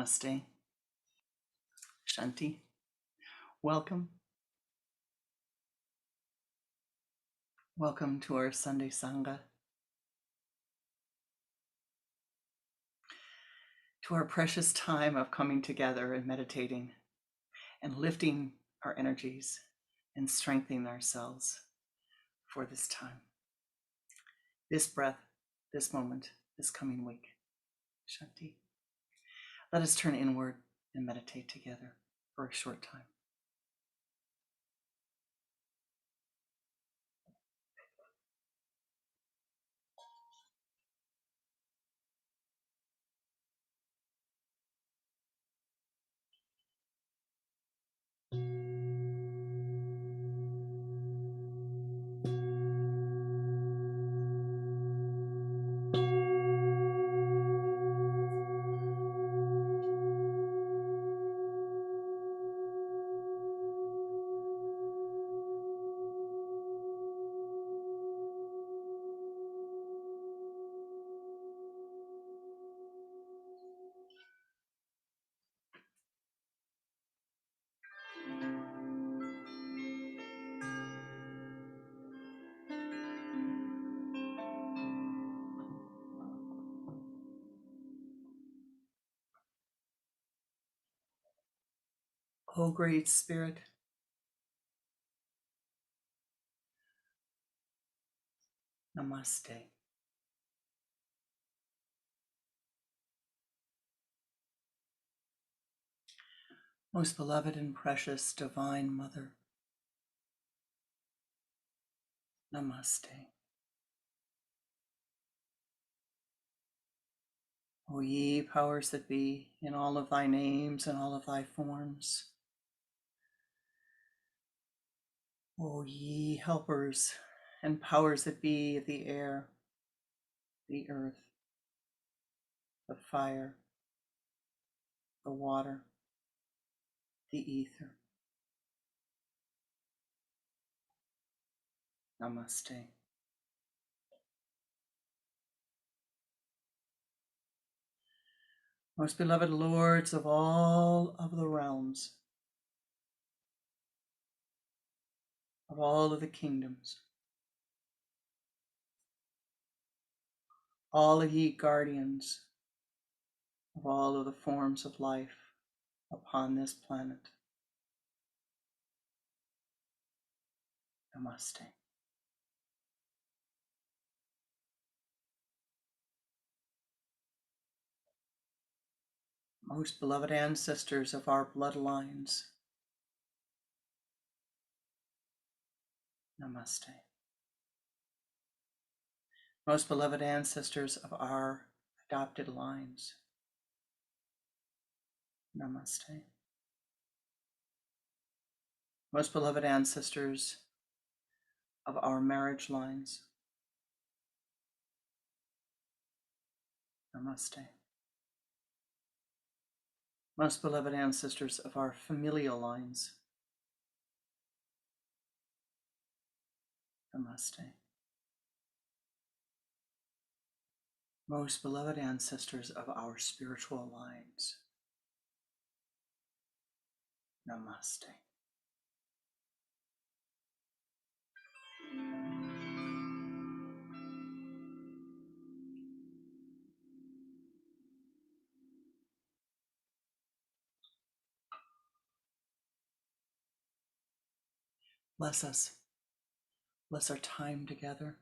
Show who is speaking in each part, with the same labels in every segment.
Speaker 1: Namaste. Shanti. Welcome. Welcome to our Sunday sangha, to our precious time of coming together and meditating and lifting our energies and strengthening ourselves for this time, this breath, this moment, this coming week. Shanti. Let us turn inward and meditate together for a short time. O Great Spirit, Namaste. Most beloved and precious Divine Mother, Namaste. O ye powers that be, in all of thy names and all of thy forms. O ye helpers and powers that be of the air, the earth, the fire, the water, the ether. Namaste. Most beloved lords of all of the realms, of all of the kingdoms, all of ye guardians of all of the forms of life upon this planet. Namaste. Most beloved ancestors of our bloodlines, Namaste. Most beloved ancestors of our adopted lines, Namaste. Most beloved ancestors of our marriage lines, Namaste. Most beloved ancestors of our familial lines, Namaste. Most beloved ancestors of our spiritual lines, Namaste. Bless us. Bless our time together.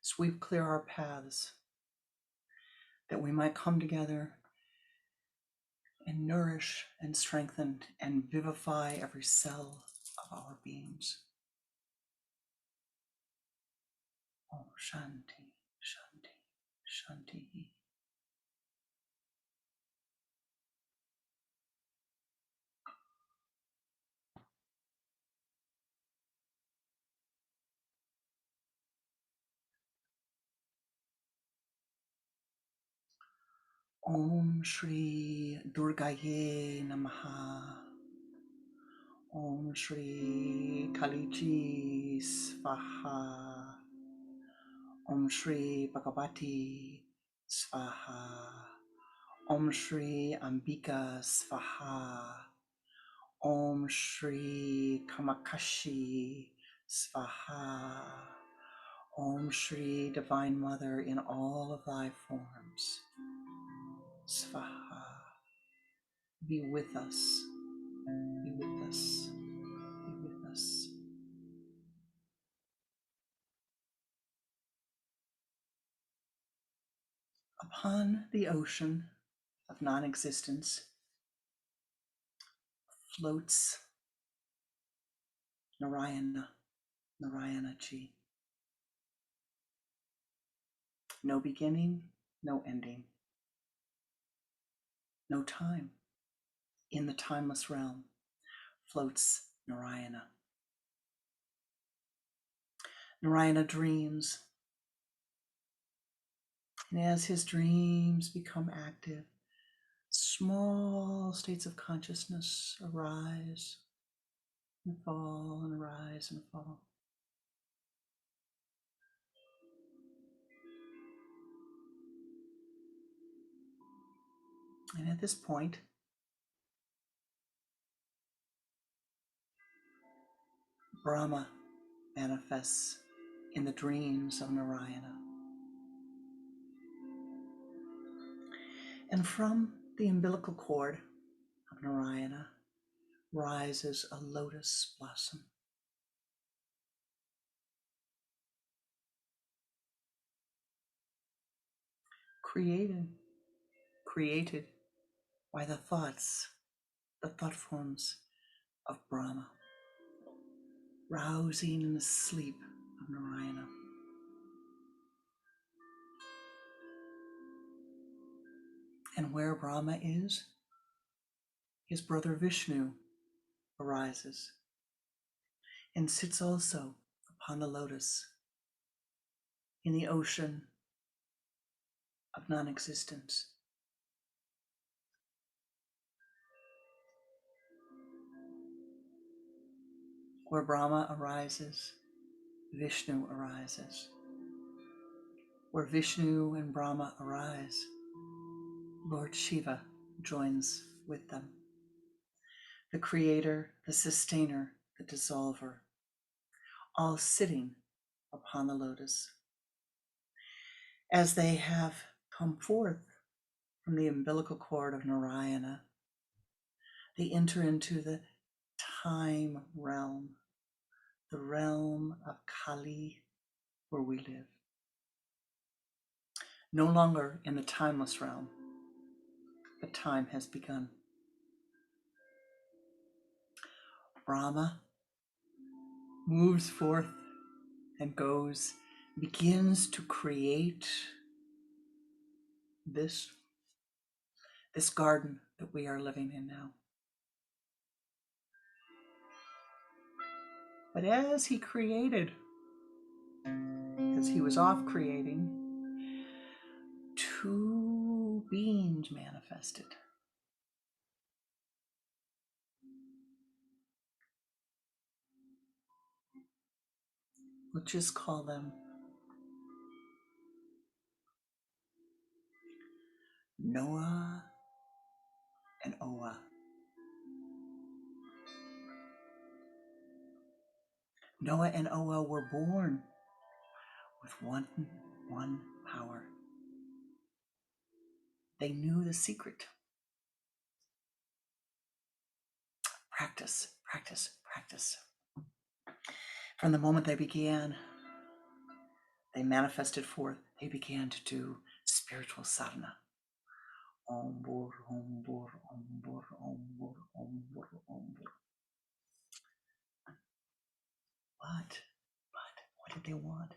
Speaker 1: Sweep clear our paths that we might come together and nourish and strengthen and vivify every cell of our beings. Oh, Shanti, Shanti, Shanti. Om Shri Durgaye Namaha. Om Shri Kaliji Svaha. Om Shri Bhagavati Svaha. Om Shri Ambika Svaha. Om Shri Kamakashi Svaha. Om Shri Divine Mother in all of thy forms. Svaha. Be with us. Be with us. Be with us. Upon the ocean of non-existence floats Narayana, Narayana Chi. No beginning, no ending, no time. In the timeless realm floats Narayana. Narayana dreams, and as his dreams become active, small states of consciousness arise and fall and arise and fall. And at this point, Brahma manifests in the dreams of Narayana. And from the umbilical cord of Narayana rises a lotus blossom. Created by the thought forms of Brahma, rousing in the sleep of Narayana. And where Brahma is, his brother Vishnu arises and sits also upon the lotus in the ocean of non-existence. Where Brahma arises, Vishnu arises. Where Vishnu and Brahma arise, Lord Shiva joins with them. The creator, the sustainer, the dissolver, all sitting upon the lotus. As they have come forth from the umbilical cord of Narayana, they enter into the time realm, the realm of Kali, where we live. No longer in the timeless realm, but time has begun. Brahma moves forth and goes, begins to create this garden that we are living in now. But as he created, as he was off creating, two beings manifested. We'll just call them Noah and Oa. Noah and Oa were born with one power. They knew the secret. Practice, practice, practice. From the moment they began, they manifested forth, they began to do spiritual sadhana. Om Bur, Om Bur, Om Bur, Om Bur, Om Bur, Om Bur. What did they want?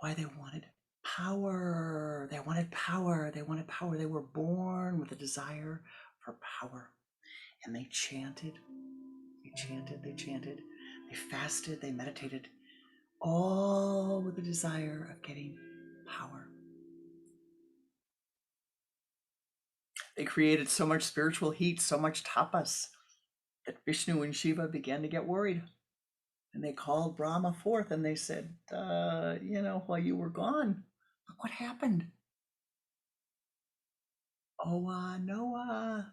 Speaker 1: Why they wanted power. They wanted power. They wanted power. They were born with a desire for power. And they chanted, they chanted, they chanted, they fasted, they meditated, all with the desire of getting power. They created so much spiritual heat, so much tapas, that Vishnu and Shiva began to get worried. And they called Brahma forth and they said, while you were gone, look what happened. Oa, Noah,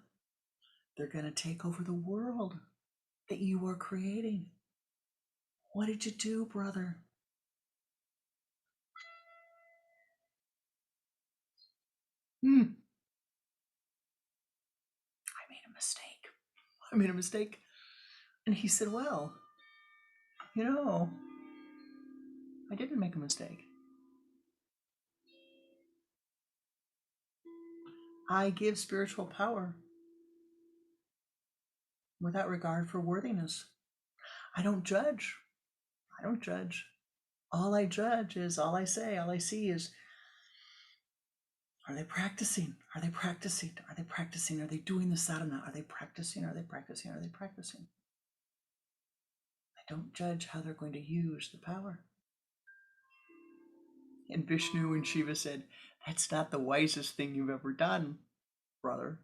Speaker 1: they're going to take over the world that you were creating. What did you do, brother? I made a mistake. I made a mistake. And he said, well, I didn't make a mistake. I give spiritual power without regard for worthiness. I don't judge. I don't judge. All I judge is all I say, all I see is, are they practicing? Are they practicing? Are they practicing? Are they doing the sadhana? Are they practicing? Are they practicing? Are they practicing? I don't judge how they're going to use the power. And Vishnu and Shiva said, that's not the wisest thing you've ever done, brother.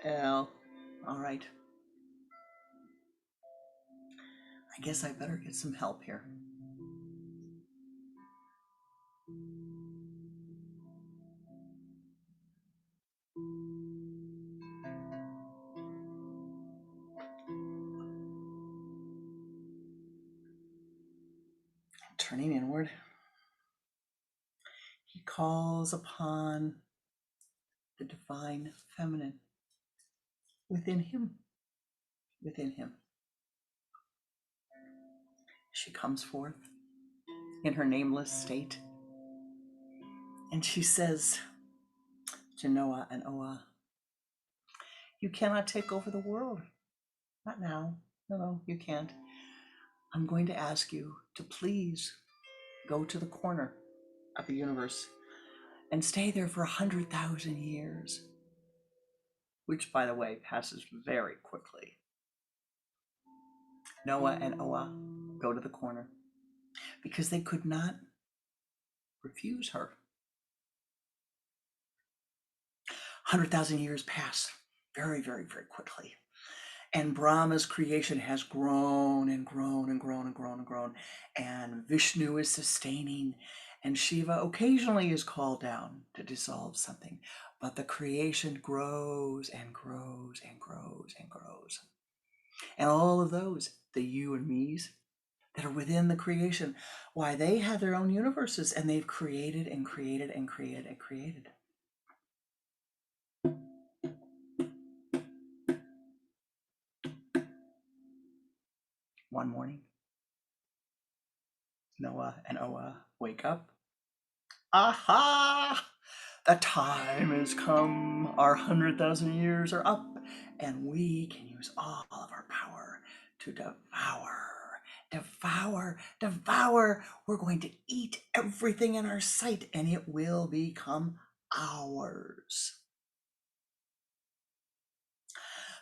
Speaker 1: Well, all right. I guess I better get some help here. Turning inward, he calls upon the divine feminine within him. Within him. She comes forth in her nameless state, and she says to Noah and Oa, you cannot take over the world. Not now. No, you can't. I'm going to ask you to please go to the corner of the universe and stay there for 100,000 years, which, by the way, passes very quickly. Noah and Oa go to the corner because they could not refuse her. 100,000 years pass very, very, very quickly. And Brahma's creation has grown and grown and grown and grown and grown. And Vishnu is sustaining. And Shiva occasionally is called down to dissolve something. But the creation grows and grows and grows and grows. And all of those, the you and me's, that are within the creation, why, they have their own universes, and they've created and created and created and created. One morning, Noah and Oa wake up. Aha! The time has come. Our 100,000 years are up, and we can use all of our power to devour. We're going to eat everything in our sight, and it will become ours.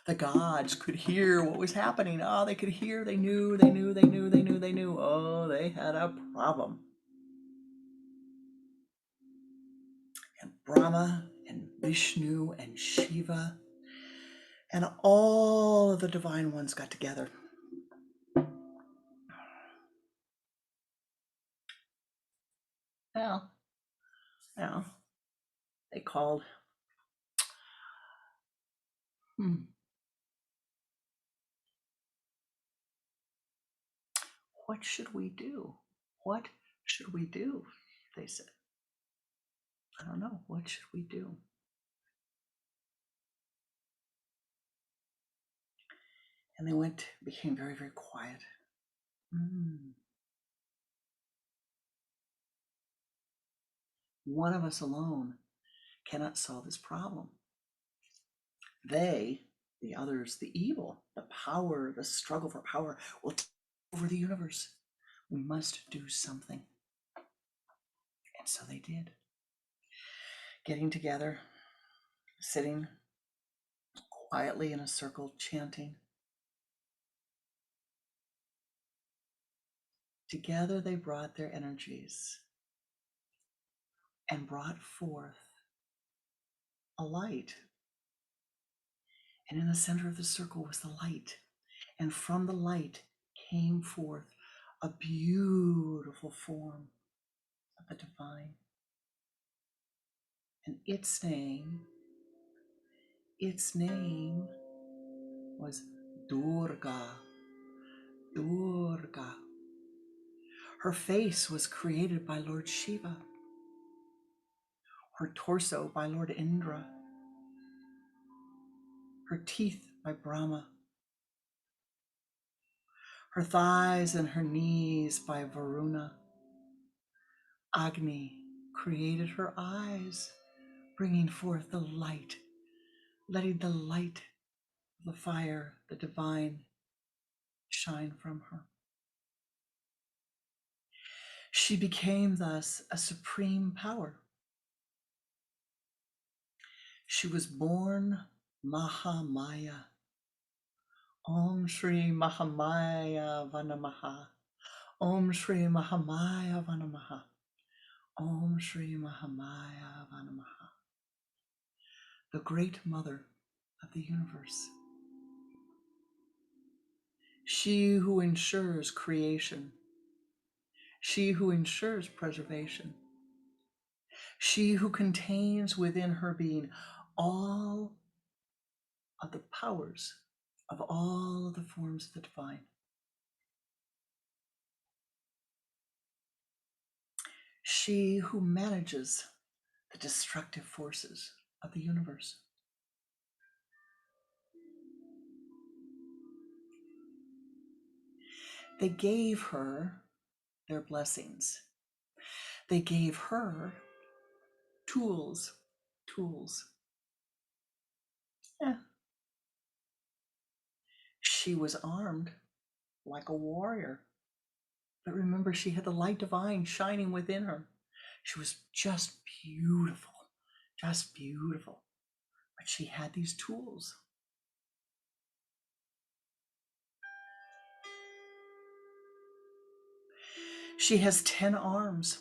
Speaker 1: The gods could hear what was happening. Oh, they could hear, they knew. Oh, they had a problem. And Brahma and Vishnu and Shiva and all of the divine ones got together. Well, they called, what should we do? What should we do? They said. I don't know. What should we do? And they became very, very quiet. One of us alone cannot solve this problem. They, the others, the evil, the power, the struggle for power will take over the universe. We must do something. And so they did. Getting together, sitting quietly in a circle, chanting. Together they brought their energies and brought forth a light. And in the center of the circle was the light. And from the light came forth a beautiful form of the divine. And its name was Durga. Durga. Her face was created by Lord Shiva, her torso by Lord Indra, her teeth by Brahma, her thighs and her knees by Varuna. Agni created her eyes, bringing forth the light, letting the light of the fire, the divine, shine from her. She became thus a supreme power. She was born Mahamaya. Om Shri Mahamaya Vanamaha. Om Shri Mahamaya Vanamaha. Om Shri Mahamaya Vanamaha. The great mother of the universe. She who ensures creation. She who ensures preservation. She who contains within her being all of the powers of all of the forms of the divine. She who manages the destructive forces of the universe. They gave her their blessings. They gave her tools. Yeah. She was armed like a warrior. But remember, she had the light divine shining within her. She was just beautiful. But she had these tools. She has 10 arms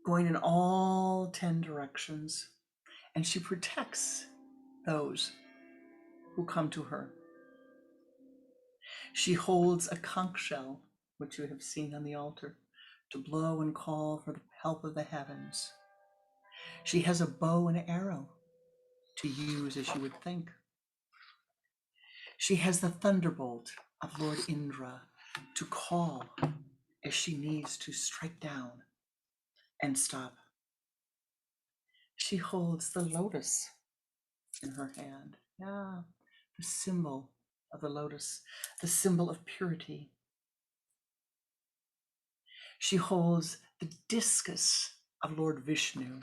Speaker 1: going in all 10 directions, and she protects those who come to her. She holds a conch shell, which you have seen on the altar, to blow and call for the help of the heavens. She has a bow and arrow to use as you would think. She has the thunderbolt of Lord Indra to call as she needs to strike down and stop. She holds the lotus in her hand. Yeah, the symbol of the lotus, the symbol of purity. She holds the discus of Lord Vishnu,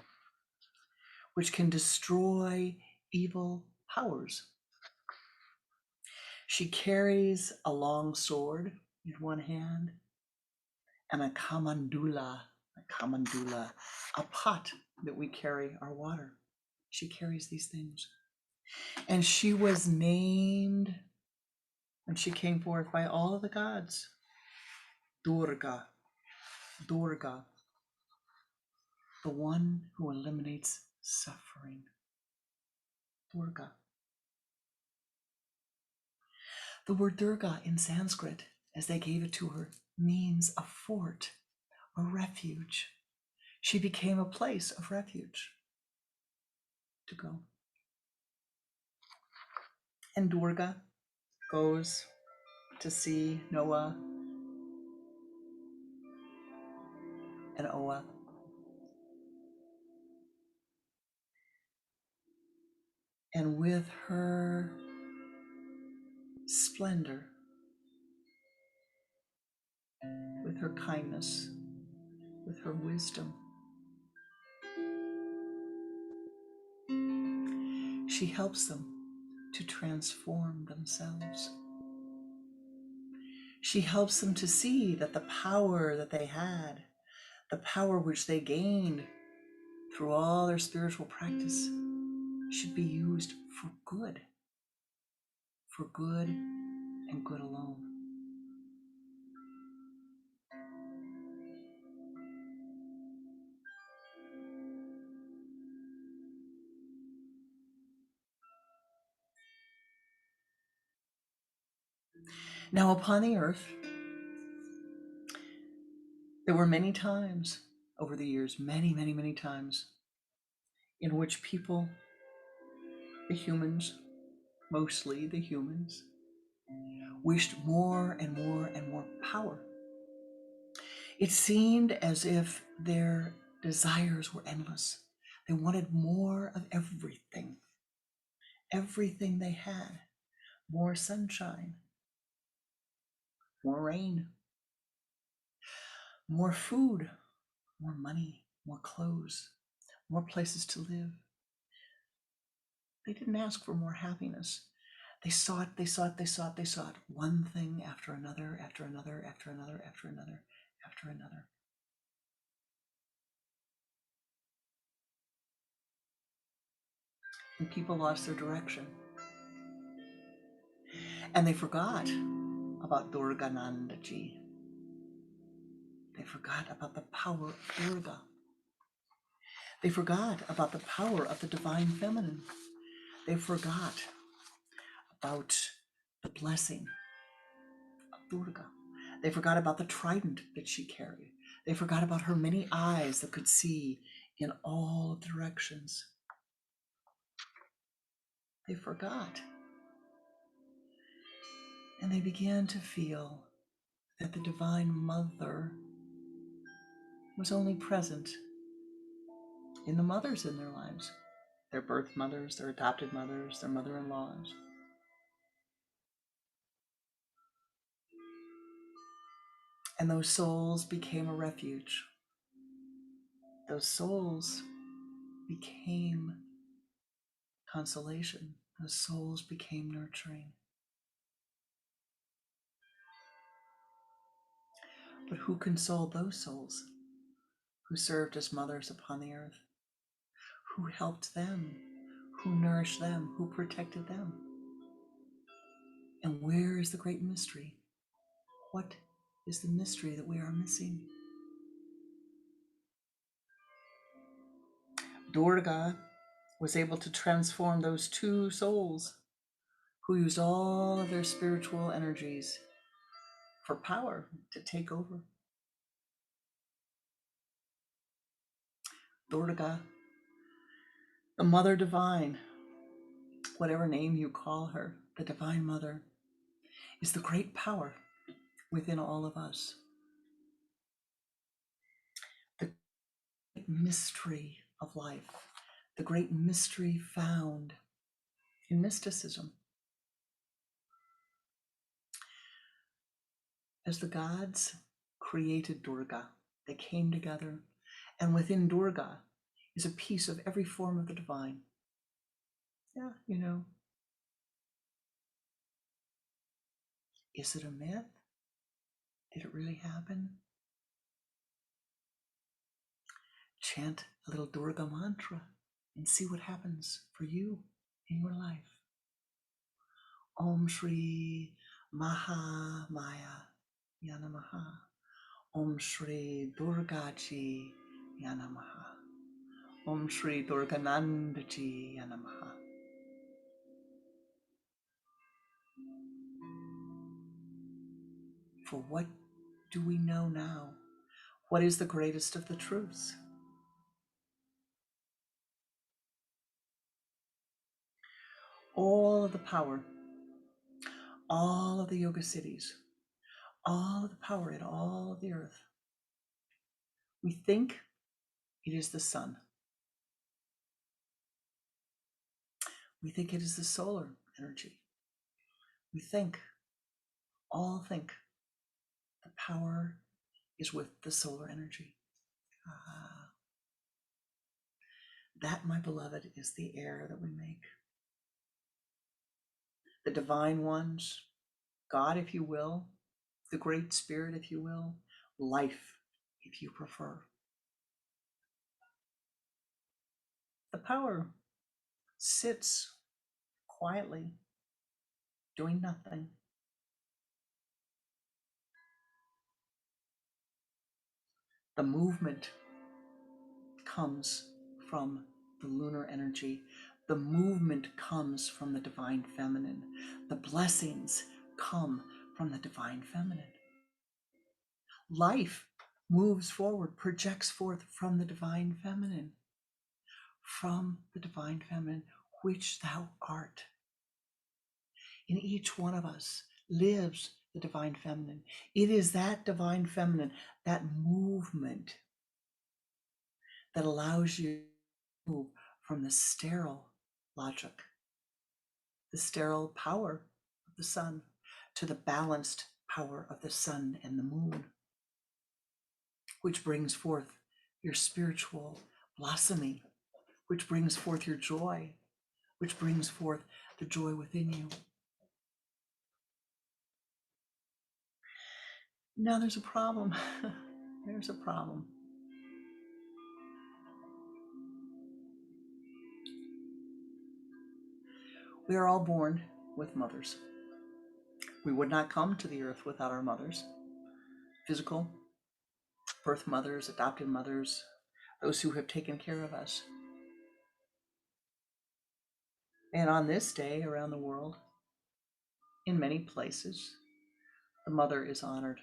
Speaker 1: which can destroy evil powers. She carries a long sword in one hand and a kamandula, a pot that we carry our water. She carries these things. And she was named when she came forth by all of the gods, Durga, Durga, the one who eliminates suffering. Durga. The word Durga in Sanskrit, as they gave it to her, means a fort, a refuge. She became a place of refuge to go. And Durga goes to see Noah and Oa. And with her splendor, with her kindness, with her wisdom, she helps them to transform themselves. She helps them to see that the power that they had, the power which they gained through all their spiritual practice, should be used for good and good alone. Now, upon the earth, there were many times over the years, many times, in which people, the humans, mostly the humans, wished more and more and more power. It seemed as if their desires were endless. They wanted more of everything, everything they had. More sunshine, more rain, more food, more money, more clothes, more places to live. They didn't ask for more happiness. They sought, they sought, they sought, they sought one thing after another, after another, after another, after another, after another. And people lost their direction. And they forgot about Durganandaji. They forgot about the power of Durga. They forgot about the power of the divine feminine. They forgot about the blessing of Durga. They forgot about the trident that she carried. They forgot about her many eyes that could see in all directions. They forgot. And they began to feel that the Divine Mother was only present in the mothers in their lives, their birth mothers, their adopted mothers, their mother-in-laws. And those souls became a refuge. Those souls became consolation. Those souls became nurturing. But who consoled those souls? Who served as mothers upon the earth? Who helped them? Who nourished them? Who protected them? And where is the great mystery? What is the mystery that we are missing? Durga was able to transform those two souls who used all of their spiritual energies for power to take over. Durga, the Mother Divine, whatever name you call her, the Divine Mother, is the great power within all of us. The great mystery of life, the great mystery found in mysticism. As the gods created Durga, they came together, and within Durga is a piece of every form of the divine. Yeah, is it a myth? Did it really happen? Chant a little Durga mantra and see what happens for you in your life. Om Shri Maha Maya Yanamaha. Om Shri Durgaji Yanamaha. Om Shri Durganandaji Yanamaha. For what do we know now? What is the greatest of the truths? All of the power, all of the yoga cities, all of the power in all of the earth. We think it is the sun. We think it is the solar energy. We all think, the power is with the solar energy. That, my beloved, is the air that we make. The divine ones, God, if you will, the great spirit, if you will, life, if you prefer. The power sits quietly, doing nothing. The movement comes from the lunar energy. The movement comes from the divine feminine. The blessings come from the divine feminine. Life moves forward, projects forth from the divine feminine. from the divine feminine, which thou art. In each one of us lives the divine feminine. It is that divine feminine, that movement, that allows you to move from the sterile logic, the sterile power of the sun, to the balanced power of the sun and the moon, which brings forth your spiritual blossoming, which brings forth your joy, which brings forth the joy within you. Now there's a problem. There's a problem. We are all born with mothers. We would not come to the earth without our mothers. Physical, birth mothers, adopted mothers, those who have taken care of us. And on this day around the world, in many places, the mother is honored.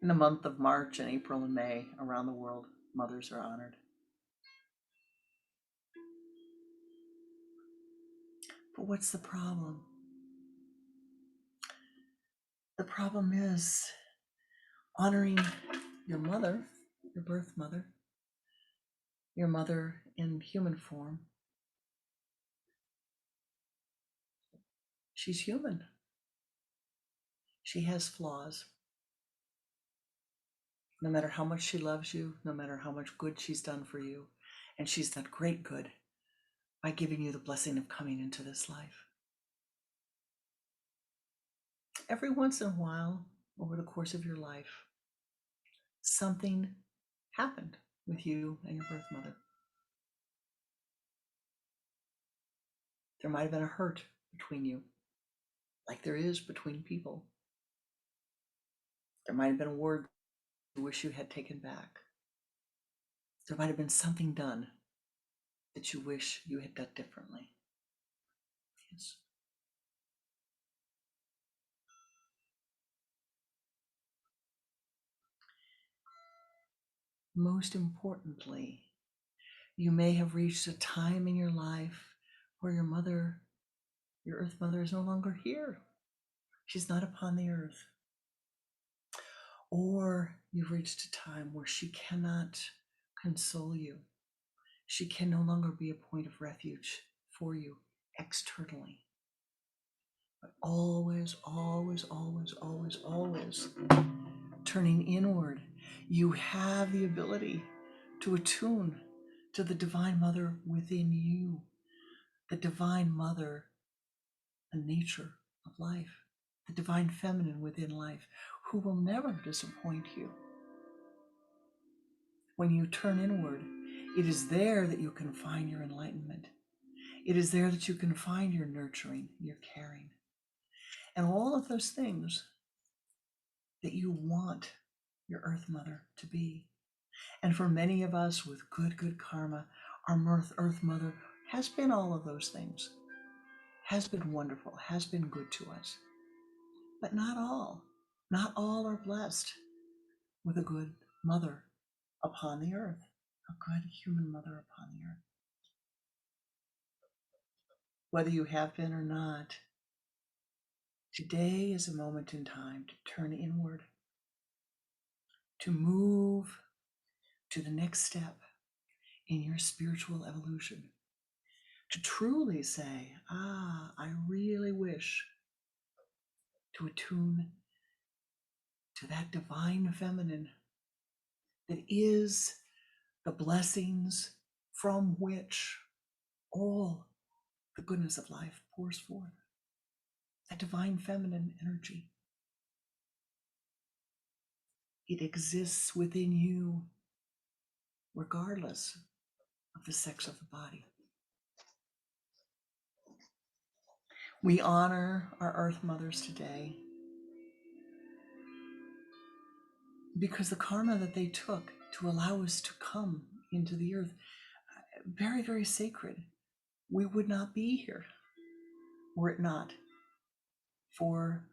Speaker 1: In the month of March and April and May around the world, mothers are honored. But what's the problem? The problem is honoring your mother, your birth mother, your mother in human form. She's human. She has flaws. No matter how much she loves you, no matter how much good she's done for you, and she's done great good by giving you the blessing of coming into this life. Every once in a while, over the course of your life, something happened with you and your birth mother. There might have been a hurt between you, like there is between people. There might have been a word you wish you had taken back. There might have been something done that you wish you had done differently. Yes. Most importantly, you may have reached a time in your life where your mother, your earth mother, is no longer here. She's not upon the earth. Or you've reached a time where she cannot console you. She can no longer be a point of refuge for you externally. But always, always, always, always, always turning inward, you have the ability to attune to the divine mother within you, the divine mother, the nature of life, the divine feminine within life, who will never disappoint you. When you turn inward, it is there that you can find your enlightenment. It is there that you can find your nurturing, your caring, and all of those things that you want your earth mother to be. And for many of us with good karma, our earth mother has been all of those things, has been wonderful, has been good to us. But not all. Not all are blessed with a good mother upon the earth, a good human mother upon the earth. Whether you have been or not, today is a moment in time to turn inward, to move to the next step in your spiritual evolution, to truly say, I really wish to attune to that divine feminine that is the blessings from which all the goodness of life pours forth. That divine feminine energy. It exists within you regardless of the sex of the body. We honor our earth mothers today because the karma that they took to allow us to come into the earth, very, very sacred. We would not be here were it not for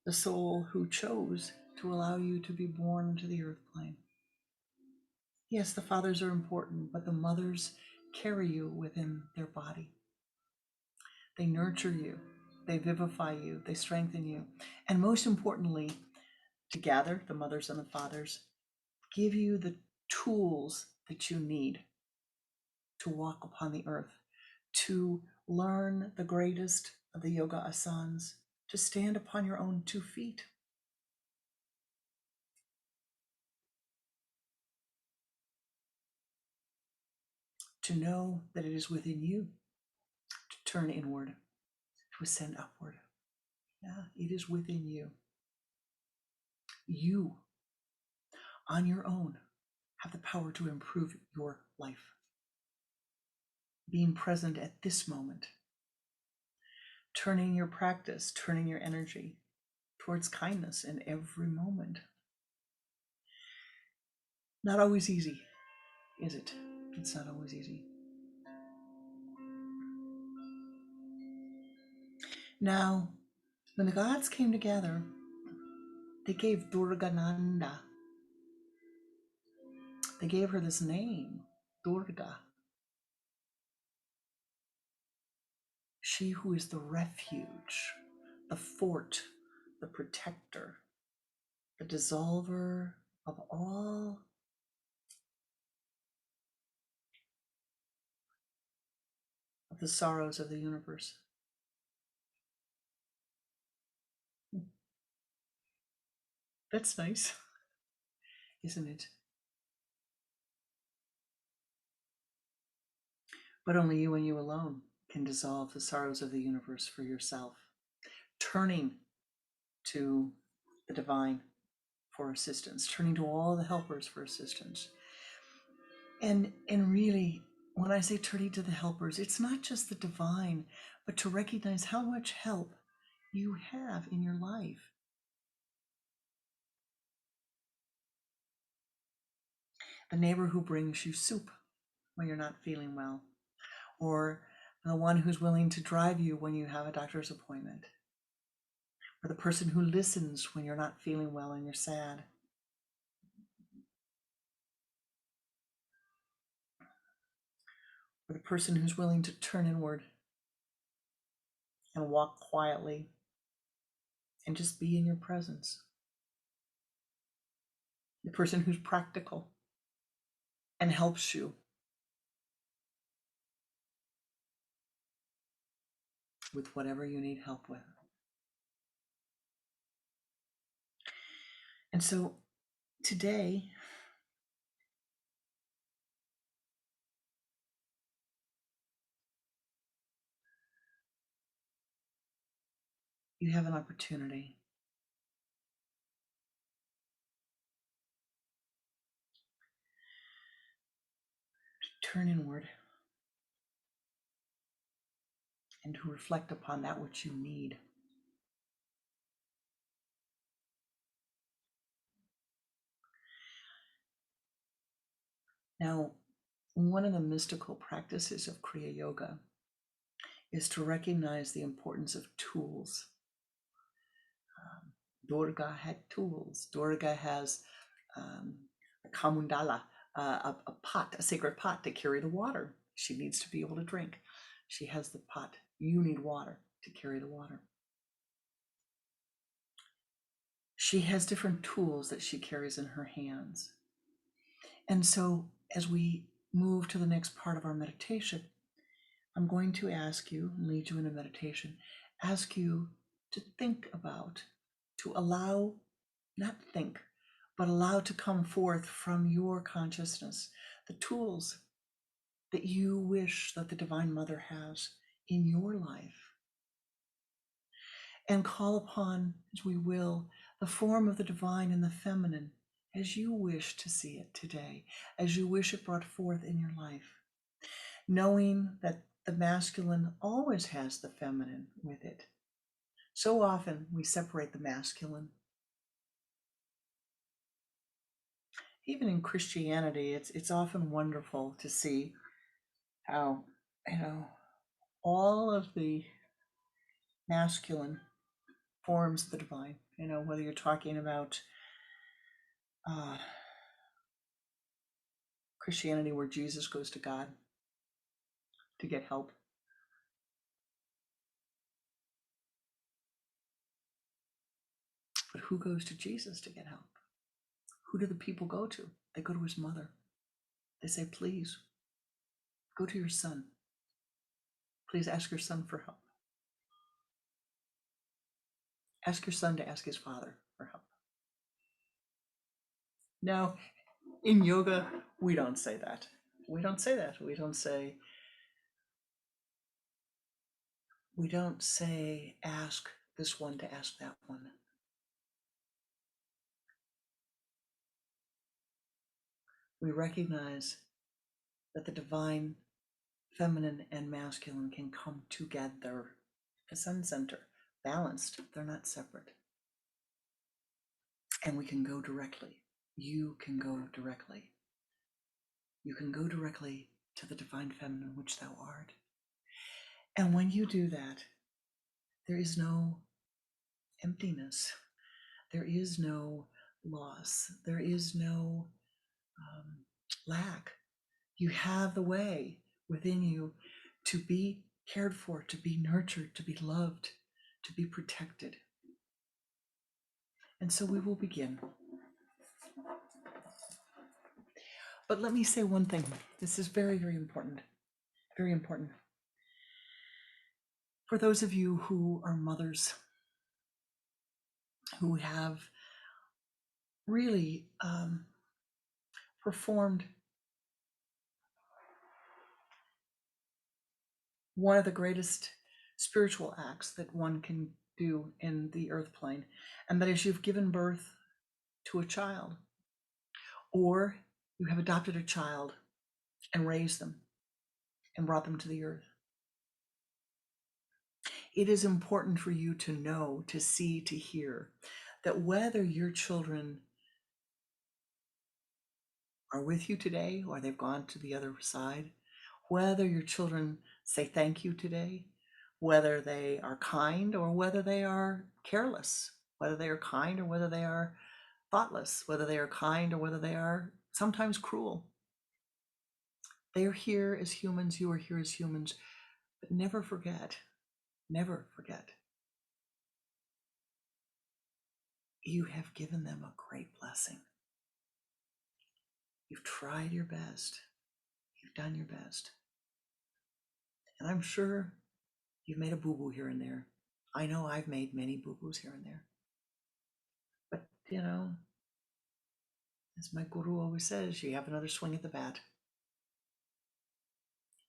Speaker 1: the soul who chose to allow you to be born into the earth plane. Yes, the fathers are important, but the mothers carry you within their body. They nurture you, they vivify you, they strengthen you. And most importantly, together, the mothers and the fathers give you the tools that you need to walk upon the earth, to learn the greatest of the yoga asanas, to stand upon your own 2 feet. To know that it is within you to turn inward, to ascend upward. Yeah, it is within you. You, on your own, have the power to improve your life. Being present at this moment, turning your practice, turning your energy towards kindness in every moment. Not always easy, is it? It's not always easy. Now, when the gods came together, they gave Durgananda, they gave her this name, Durga. She who is the refuge, the fort, the protector, the dissolver of all of the sorrows of the universe. That's nice, isn't it? But only you and you alone can dissolve the sorrows of the universe for yourself, turning to the divine for assistance, turning to all the helpers for assistance. And really, when I say turning to the helpers, it's not just the divine, but to recognize how much help you have in your life. The neighbor who brings you soup when you're not feeling well, or the one who's willing to drive you when you have a doctor's appointment, or the person who listens when you're not feeling well and you're sad. Or the person who's willing to turn inward and walk quietly and just be in your presence. The person who's practical and helps you with whatever you need help with. And so today, you have an opportunity to turn inward and to reflect upon that which you need. Now, one of the mystical practices of Kriya Yoga is to recognize the importance of tools. Durga had tools. Durga has a kamundala, a pot, a sacred pot to carry the water. She needs to be able to drink. She has the pot. You need water to carry the water. She has different tools that she carries in her hands. And so as we move to the next part of our meditation, I'm going to ask you, lead you in a meditation, ask you to think about, to allow, not think, but allow to come forth from your consciousness the tools that you wish that the Divine Mother has in your life. And call upon, as we will, the form of the divine and the feminine as you wish to see it today, as you wish it brought forth in your life, knowing that the masculine always has the feminine with it. So often we separate the masculine. Even in Christianity, it's often wonderful to see how, all of the masculine forms of the divine, whether you're talking about Christianity where Jesus goes to God to get help. But who goes to Jesus to get help? Who do the people go to? They go to his mother. They say, please, go to your son. Please ask your son for help. Ask your son to ask his father for help. Now, in yoga, we don't say that. We don't say that. We don't say ask this one to ask that one. We recognize that the divine feminine and masculine can come together. The sun center, balanced, they're not separate. And we can go directly. You can go directly. You can go directly to the divine feminine, which thou art. And when you do that, there is no emptiness. There is no loss. There is no lack. You have the way within you to be cared for, to be nurtured, to be loved, to be protected. And so we will begin. But let me say one thing. This is very, very important. Very important. For those of you who are mothers, who have really performed one of the greatest spiritual acts that one can do in the earth plane, and that is you've given birth to a child, or you have adopted a child and raised them and brought them to the earth. It is important for you to know, to see, to hear that whether your children are with you today or they've gone to the other side, whether your children say thank you today, whether they are kind or whether they are careless, whether they are kind or whether they are thoughtless, whether they are kind or whether they are sometimes cruel. They are here as humans, you are here as humans, but never forget, you have given them a great blessing. You've tried your best. You've done your best. And I'm sure you've made a boo-boo here and there. I know I've made many boo-boos here and there. But, as my guru always says, you have another swing at the bat.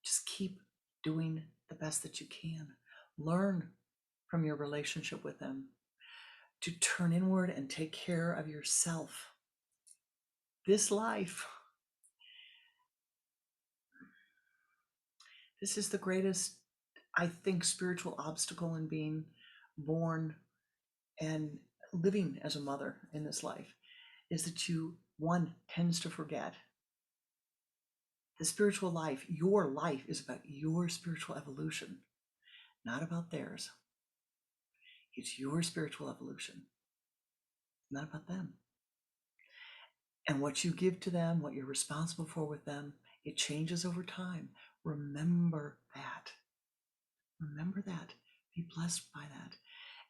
Speaker 1: Just keep doing the best that you can. Learn from your relationship with them to turn inward and take care of yourself. This life, this is the greatest, I think, spiritual obstacle in being born and living as a mother in this life, is that one tends to forget the spiritual life. Your life is about your spiritual evolution, not about theirs. It's your spiritual evolution, not about them. And what you give to them, what you're responsible for with them, it changes over time. Remember that. Remember that. Be blessed by that.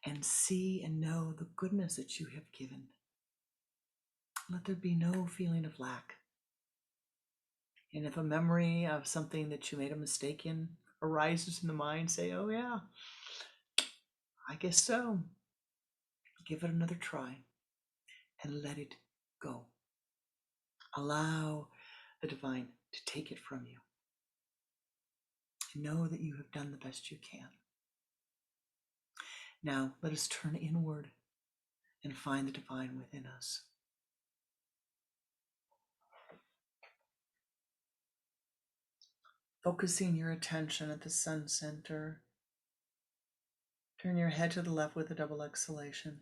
Speaker 1: And see and know the goodness that you have given. Let there be no feeling of lack. And if a memory of something that you made a mistake in arises in the mind, say, oh yeah, I guess so. Give it another try and let it go. Allow the divine to take it from you. Know that you have done the best you can. Now let us turn inward and find the divine within us. Focusing your attention at the sun center. Turn your head to the left with a double exhalation.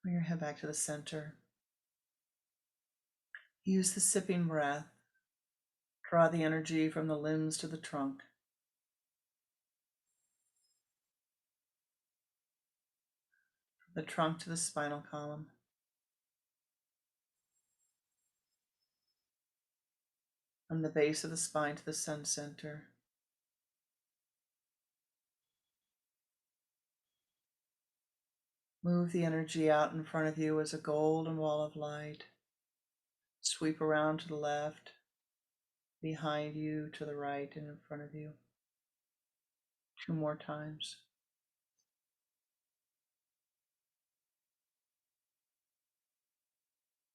Speaker 1: Bring your head back to the center. Use the sipping breath. Draw the energy from the limbs to the trunk. The trunk to the spinal column. from the base of the spine to the sun center. Move the energy out in front of you as a golden wall of light. Sweep around to the left, behind you, to the right, and in front of you. 2 more times.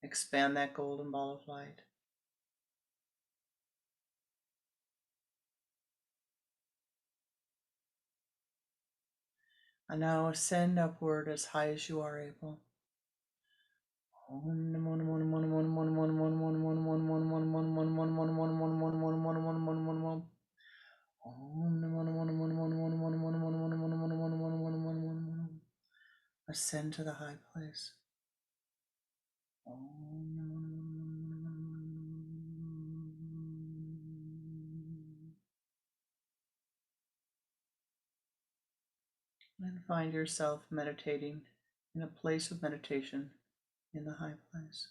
Speaker 1: Expand that golden ball of light. And now ascend upward as high as you are able. Ascend to the high place. And find yourself meditating in a place of meditation in the high place.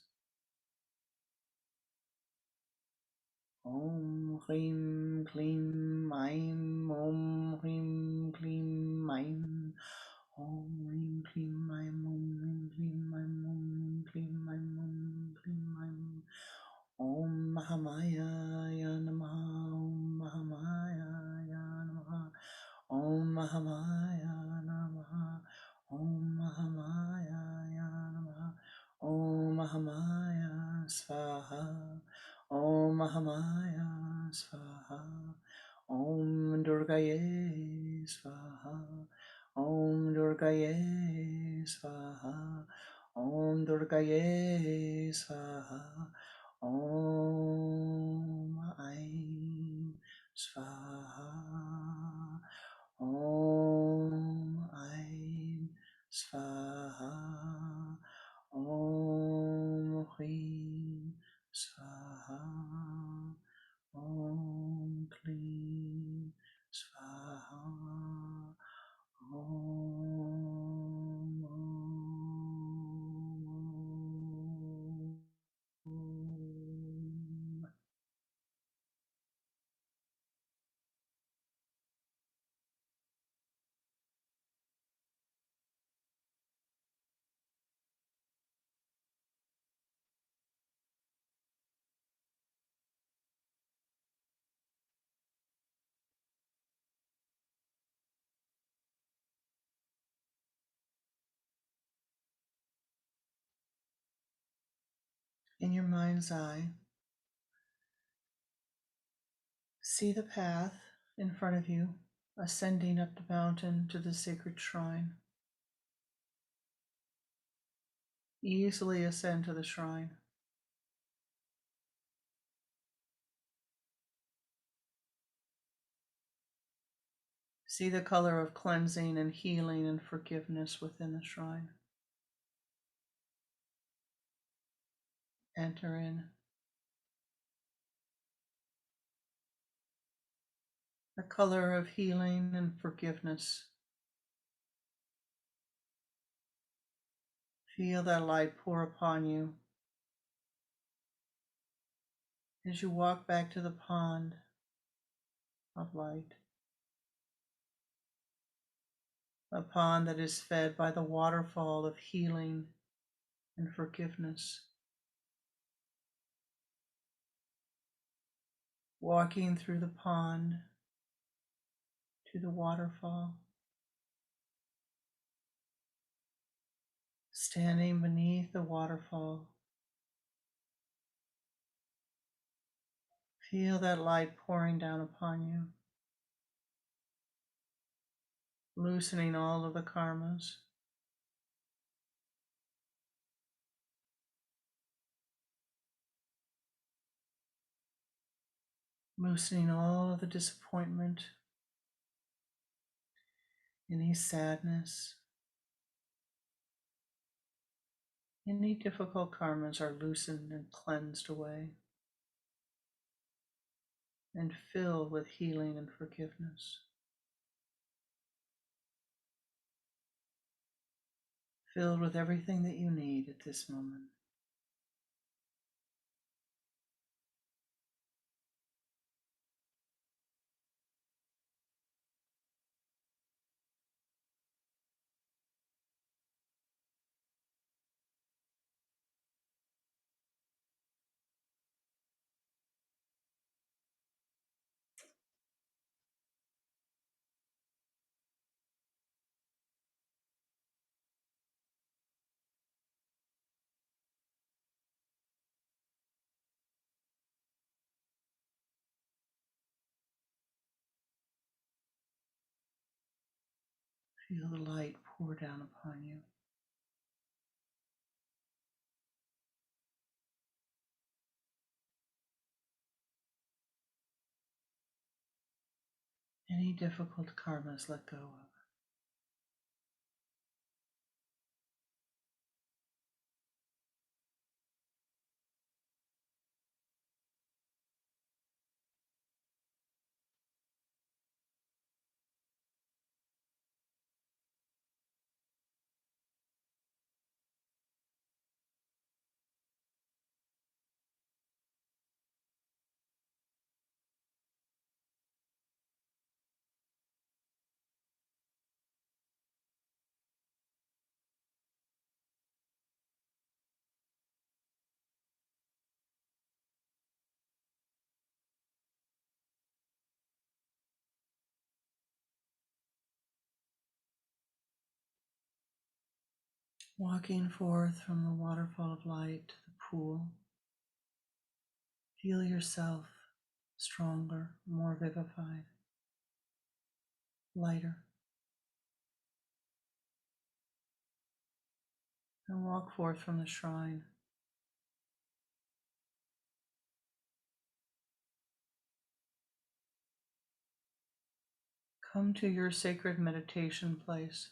Speaker 1: Om Hrim Klim Aim Om Hrim Klim Aim Om Hrim Klim Aim Om Hrim Klim Aim Om Klim Aim Om Klim Aim Om Mahamaya Namaha Om Mahamaya Namaha Om Mahamaya Namaha Om Mahamaya Namaha Om Mahamaya Svaha Om Mahamaya Svaha Om Durgaye Svaha Om Durgaye Svaha Om Durgaye Svaha Om Aim Svaha Om Aim Svaha Om Hrim Svaha Om Klim Svaha Om In your mind's eye, see the path in front of you, ascending up the mountain to the sacred shrine. Easily ascend to the shrine. See the color of cleansing and healing and forgiveness within the shrine. Enter in. The color of healing and forgiveness. Feel that light pour upon you as you walk back to the pond of light. A pond that is fed by the waterfall of healing and forgiveness. Walking through the pond to the waterfall. Standing beneath the waterfall. Feel that light pouring down upon you. Loosening all of the karmas. Loosening all of the disappointment, any sadness, any difficult karmas are loosened and cleansed away and filled with healing and forgiveness. Filled with everything that you need at this moment. Feel the light pour down upon you. Any difficult karmas let go of. Walking forth from the waterfall of light to the pool, feel yourself stronger, more vivified, lighter, and walk forth from the shrine. Come to your sacred meditation place.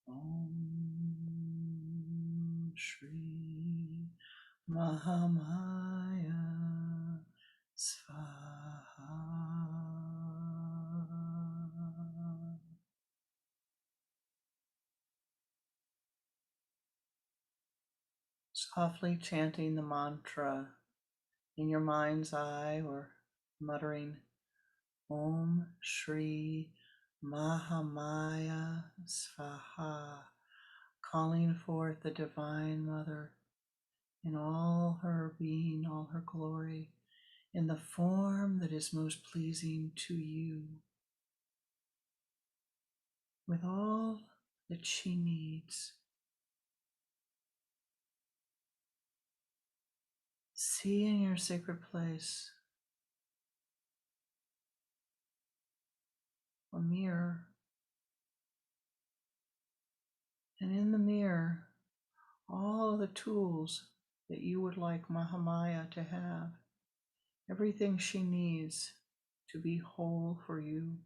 Speaker 1: Om Shri Mahamaya Svaha. Softly chanting the mantra in your mind's eye or muttering Om Shri Mahamaya Svaha, calling forth the Divine Mother in all her being, all her glory, in the form that is most pleasing to you, with all that she needs. See in your sacred place a mirror, and in the mirror, all the tools that you would like Mahamaya to have, everything she needs to be whole for you.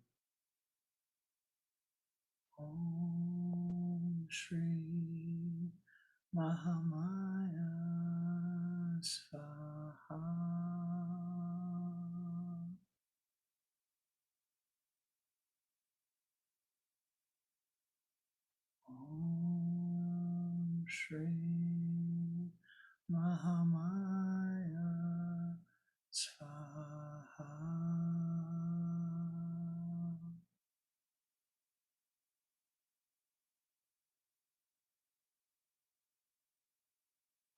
Speaker 1: Om Shri Mahamaya Svaha. Om Shri Mahamaya Svaha.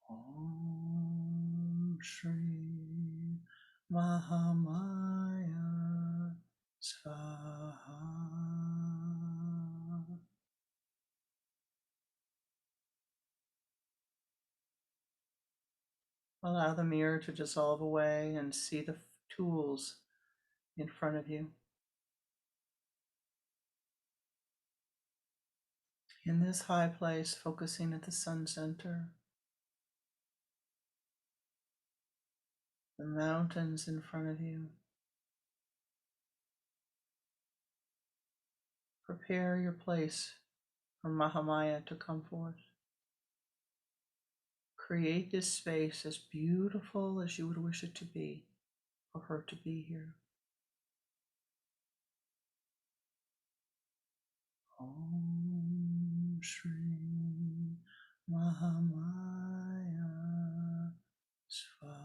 Speaker 1: Om Shri Mahamaya Svaha. Allow the mirror to dissolve away and see the tools in front of you. In this high place, focusing at the sun center, the mountains in front of you. Prepare your place for Mahamaya to come forth. Create this space as beautiful as you would wish it to be, for her to be here. Om Shri Mahamaya Svaha.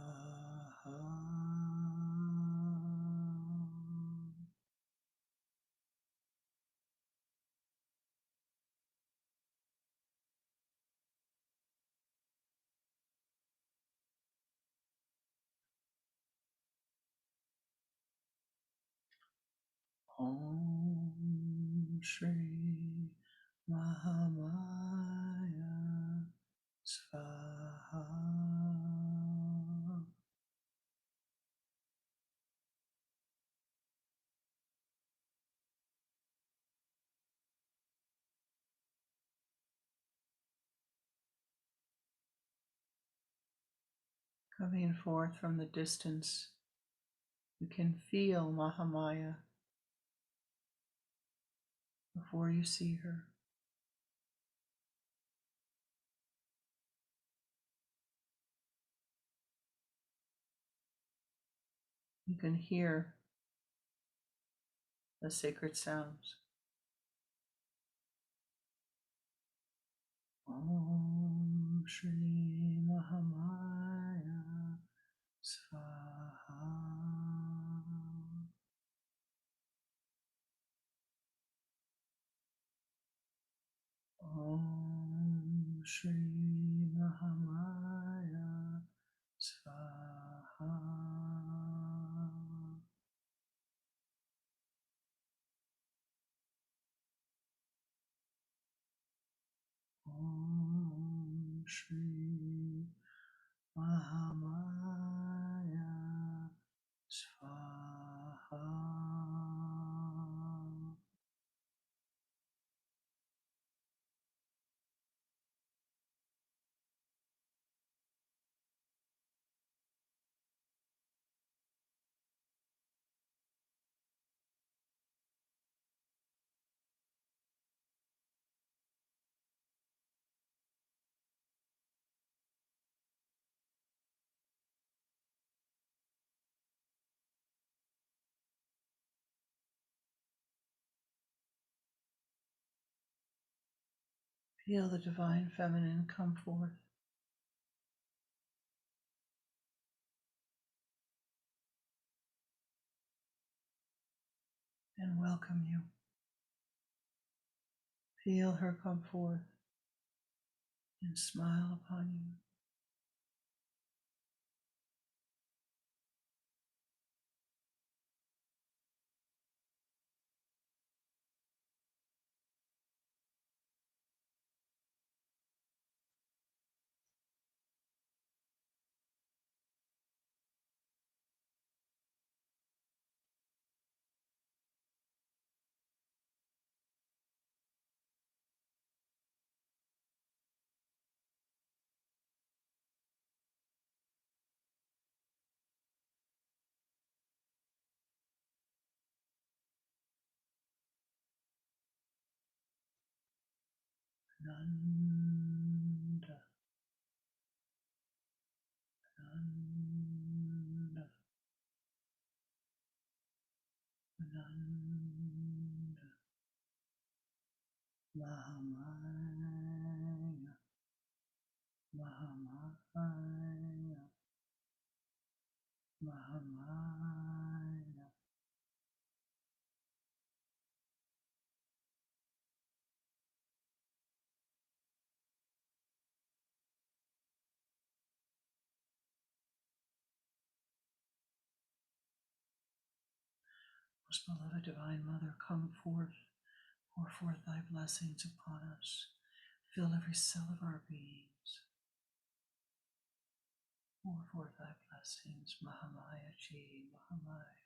Speaker 1: Om Shri Mahamaya Svaha. Coming forth from the distance, you can feel Mahamaya before you see her. You can hear the sacred sounds. Om Shri Mahamaya Swaha. Om Shri Mahamaya Swaha. Om Shri Mahamaya Swaha. Feel the divine feminine come forth and welcome you. Feel her come forth and smile upon you. Nanda, Nanda, Nanda, Mahamaya, Mahamaya, Mahamaya. Most beloved Divine Mother, come forth, pour forth thy blessings upon us. Fill every cell of our beings. Pour forth thy blessings, Mahamaya Chi, Mahamaya.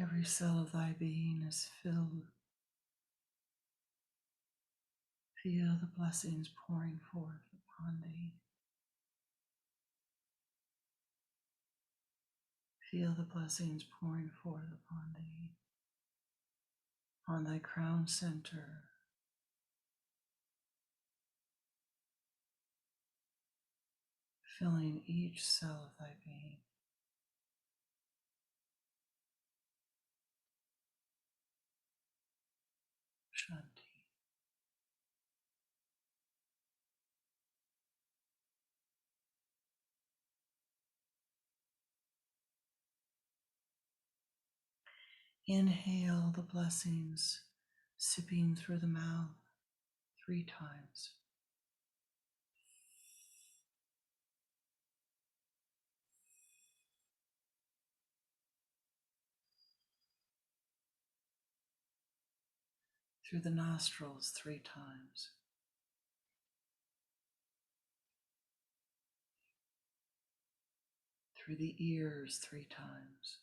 Speaker 1: Every cell of thy being is filled. Feel the blessings pouring forth upon thee. Feel the blessings pouring forth upon thee, on thy crown center, filling each cell of thy being. Shanti. Inhale the blessings, sipping through the mouth 3 times. Through the nostrils 3 times. Through the ears 3 times.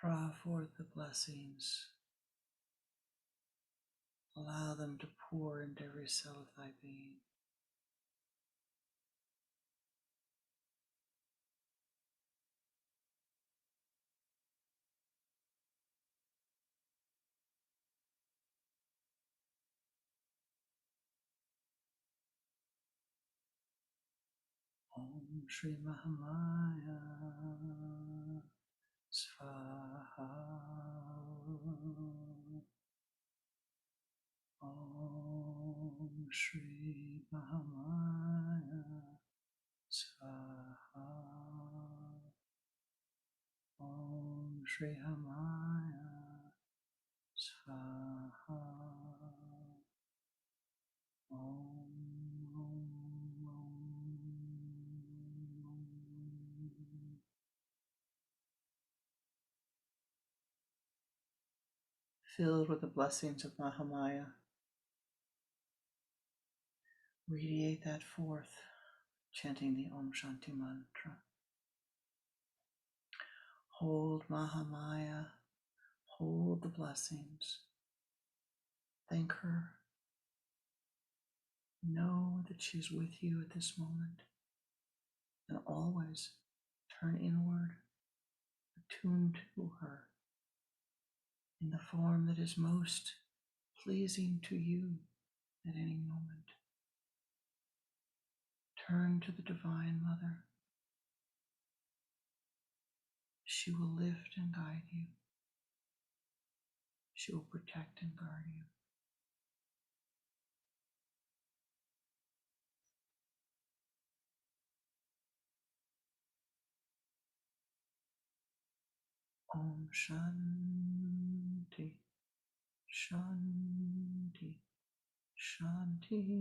Speaker 1: Draw forth the blessings. Allow them to pour into every cell of thy being. Om Shri Mahamaya Svaha. Om Shri Mahamaya Svaha. Om Shri Hamaya Svaha. Filled with the blessings of Mahamaya, radiate that forth, chanting the Om Shanti mantra. Hold Mahamaya, hold the blessings. Thank her. Know that she's with you at this moment, and always turn inward, attune to her in the form that is most pleasing to you at any moment. Turn to the Divine Mother. She will lift and guide you. She will protect and guard you. Om Shanti, Shanti, Shanti.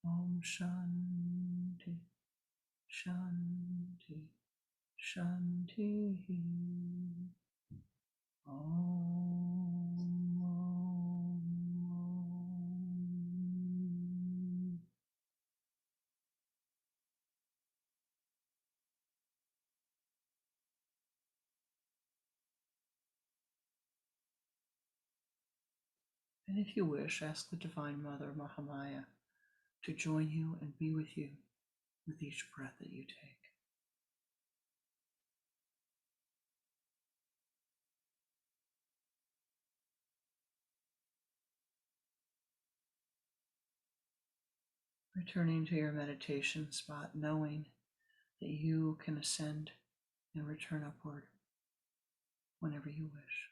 Speaker 1: Om Shanti, Shanti, Shanti. Om. And if you wish, ask the Divine Mother, Mahamaya, to join you and be with you with each breath that you take. Returning to your meditation spot, knowing that you can ascend and return upward whenever you wish.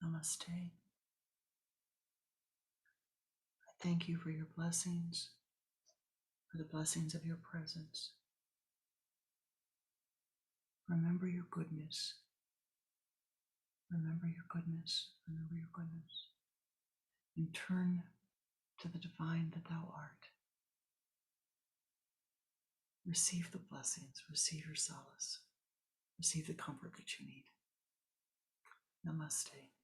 Speaker 1: Namaste. I thank you for your blessings, for the blessings of your presence. Remember your goodness. Remember your goodness. Remember your goodness. And turn to the divine that thou art. Receive the blessings. Receive your solace. Receive the comfort that you need. Namaste.